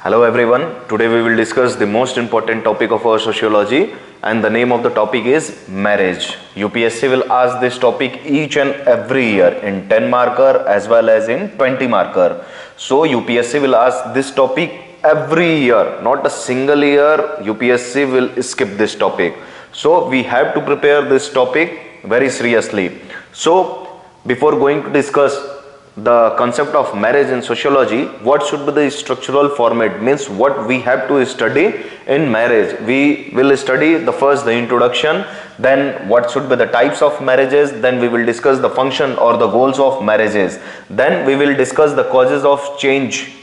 Hello everyone. Today we will discuss the most important topic of our sociology, and the name of the topic is marriage. UPSC will ask this topic each and every year in 10 marker as well as in 20 marker. So UPSC will ask this topic every year, not a single year UPSC will skip this topic. So we have to prepare this topic very seriously. So before going to discuss the concept of marriage in sociology, what should be the structural format, means what we have to study in marriage. We will study the introduction, then what should be the types of marriages, then we will discuss the function or the goals of marriages, then we will discuss the causes of change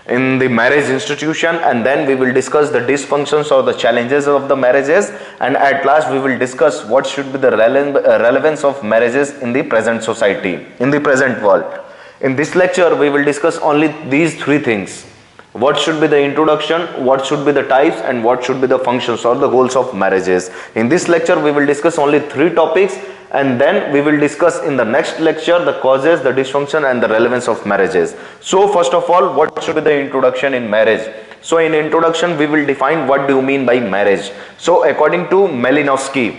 in the marriage institution, and then we will discuss the dysfunctions or the challenges of the marriages, and at last we will discuss what should be the relevance of marriages in the present society, in the present world. In this lecture we will discuss only these three things: what should be the introduction, what should be the types, and what should be the functions or the goals of marriages. In this lecture we will discuss only three topics, and then we will discuss in the next lecture the causes, the dysfunction, and the relevance of marriages. So first of all, what should be the introduction in marriage? So in introduction we will define what do you mean by marriage. So according to Malinowski,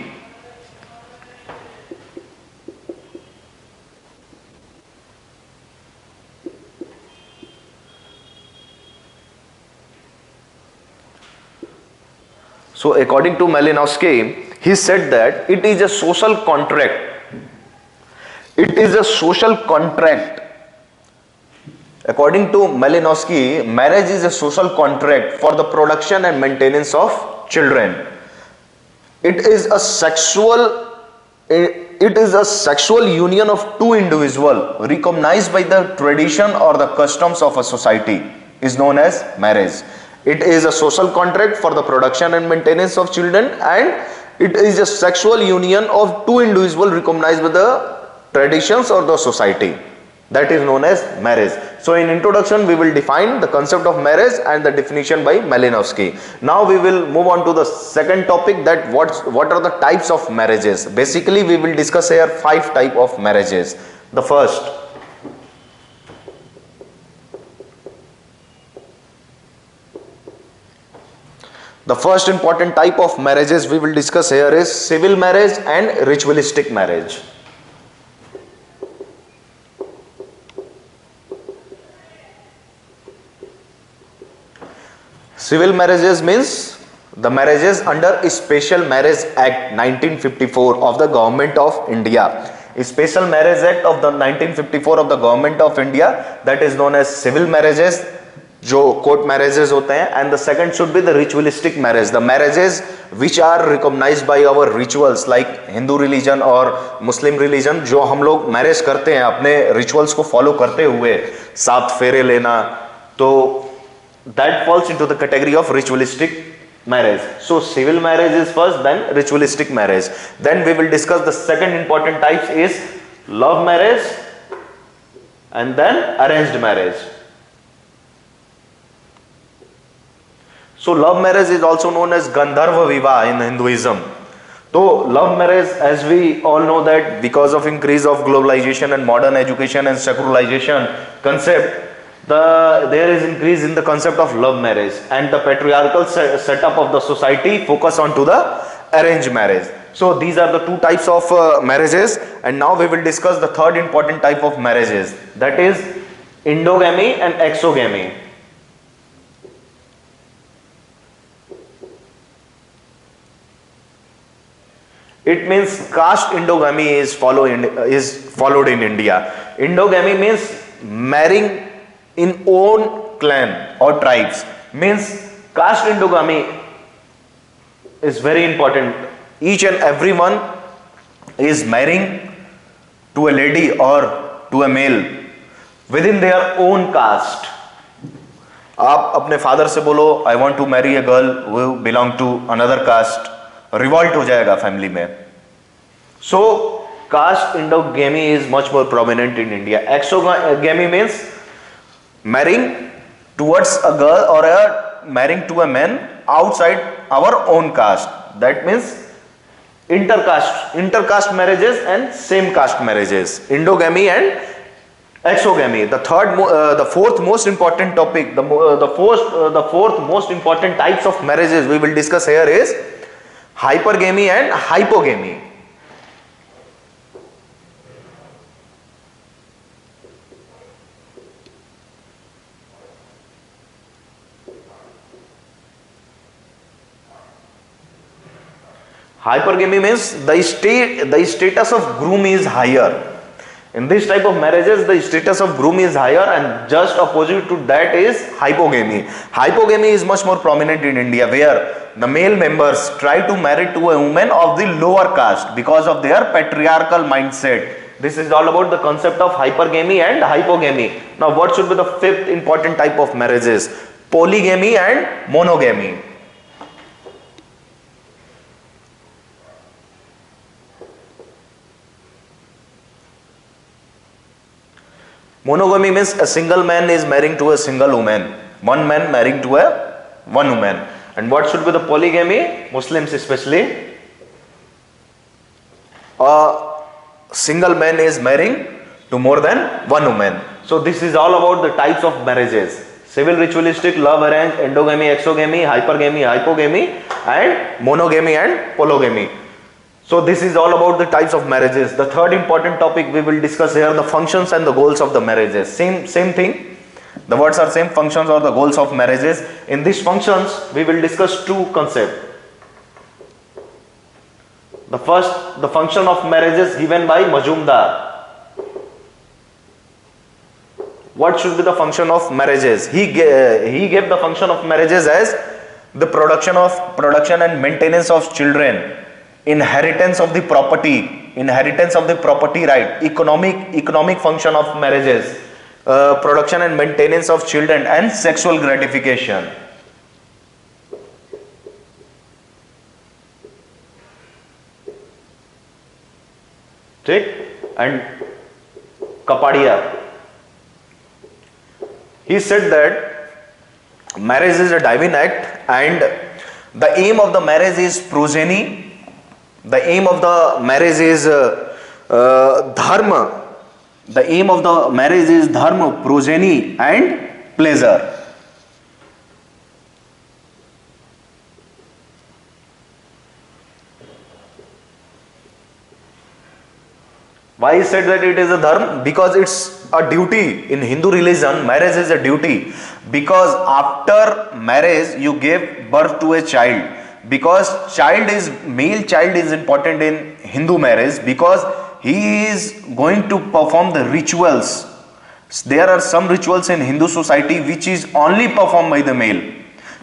he said that it is a social contract. It is a social contract. According to Malinowski, marriage is a social contract for the production and maintenance of children. It is a sexual union of two individuals recognized by the tradition or the customs of a society, is known as marriage. It is a social contract for the production and maintenance of children, and it is a sexual union of two individuals recognized by the traditions or the society. That is known as marriage. So in introduction we will define the concept of marriage and the definition by Malinowski. Now we will move on to the second topic, that what are the types of marriages. Basically we will discuss here 5 types of marriages. The first important type of marriages we will discuss here is civil marriage and ritualistic marriage. Civil marriages means the marriages under Special Marriage Act 1954 of the Government of India. Special Marriage Act of the 1954 of the Government of India, that is known as civil marriages, जो court marriages होते हैं. And the second should be the ritualistic marriage, the marriages which are recognised by our rituals like Hindu religion और Muslim religion. जो हम लोग marriage करते हैं अपने रिचुअल्स को फॉलो करते हुए, 7 फेरे लेना, तो that falls into the category of ritualistic marriage. So civil marriage is first, then ritualistic marriage. Then we will discuss the second important types is love marriage and then arranged marriage. So love marriage is also known as Gandharva Vivah in Hinduism. So love marriage, as we all know that because of increase of globalization and modern education and secularization concept, there is increase in the concept of love marriage, and the patriarchal setup of the society focus on to the arranged marriage. So these are the 2 types of marriages, and now we will discuss the third important type of marriages, that is endogamy and exogamy. It means caste endogamy is followed in India. Endogamy means marrying in own clan or tribes. Means caste endogamy is very important. Each and everyone is marrying to a lady or to a male within their own caste. आप अपने father से बोलो I want to marry a girl who belong to another caste, revolt हो जाएगा family में. So caste endogamy is much more prominent in India. Exogamy means marrying towards a girl or marrying to a man outside our own caste. That means intercaste marriages and same caste marriages, endogamy and Exogamy, the fourth most important topic, the fourth most important types of marriages we will discuss here is hypergamy and hypogamy. Hypergamy means the status of groom is higher. In this type of marriages, the status of groom is higher, and just opposite to that is hypogamy. Hypogamy is much more prominent in India, where the male members try to marry to a woman of the lower caste because of their patriarchal mindset. This is all about the concept of hypergamy and hypogamy. Now, what should be the fifth important type of marriages? Polygamy and monogamy. Monogamy means a single man is marrying to a single woman, one man marrying to one woman. And what should be the polygamy? Muslims especially, a single man is marrying to more than one woman. So this is all about the types of marriages: civil, ritualistic, love, arranged, endogamy, exogamy, hypergamy, hypogamy, and monogamy and polygamy. So this is all about the types of marriages. The third important topic we will discuss here, the functions and the goals of the marriages. Same thing. The words are same, functions or the goals of marriages. In these functions, we will discuss two concepts. The first, the function of marriages given by Majumdar. What should be the function of marriages? He gave the function of marriages as the production and maintenance of children, inheritance of the property right, economic function of marriages, production and maintenance of children, and sexual gratification. ठीक? And Kapadia, he said that marriage is a divine act, and the aim of the marriage is progeny. The aim of the marriage is dharma. The aim of the marriage is dharma, progeny, and pleasure. Why he said that it is a dharma? Because it's a duty. In Hindu religion, marriage is a duty. Because after marriage, you give birth to a child. Because male child is important in Hindu marriage, because he is going to perform the rituals. There are some rituals in Hindu society which is only performed by the male.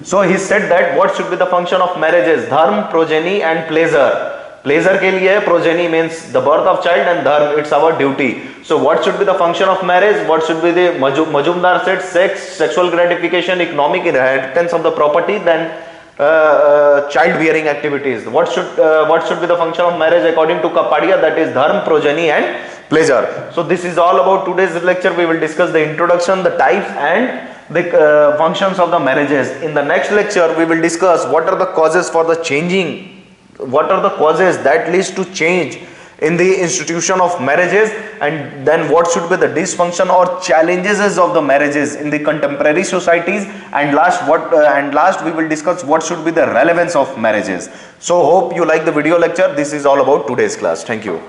So he said that what should be the function of marriages? Dharma, progeny, and pleasure. Pleasure के लिए progeny means the birth of child, and dharma, it's our duty. So what should be the function of marriage? What should be the Majumdar said? Sex, sexual gratification, economic inheritance of the property, then child-bearing activities. What should be the function of marriage according to Kapadia? That is dharma, progeny, and pleasure. So this is all about today's lecture. We will discuss the introduction, the types, and the functions of the marriages. In the next lecture, we will discuss what are the causes for the changing, what are the causes that leads to change in the institution of marriages, and then what should be the dysfunction or challenges of the marriages in the contemporary societies, and last we will discuss what should be the relevance of marriages. So hope you like the video lecture. This is all about today's class. Thank you.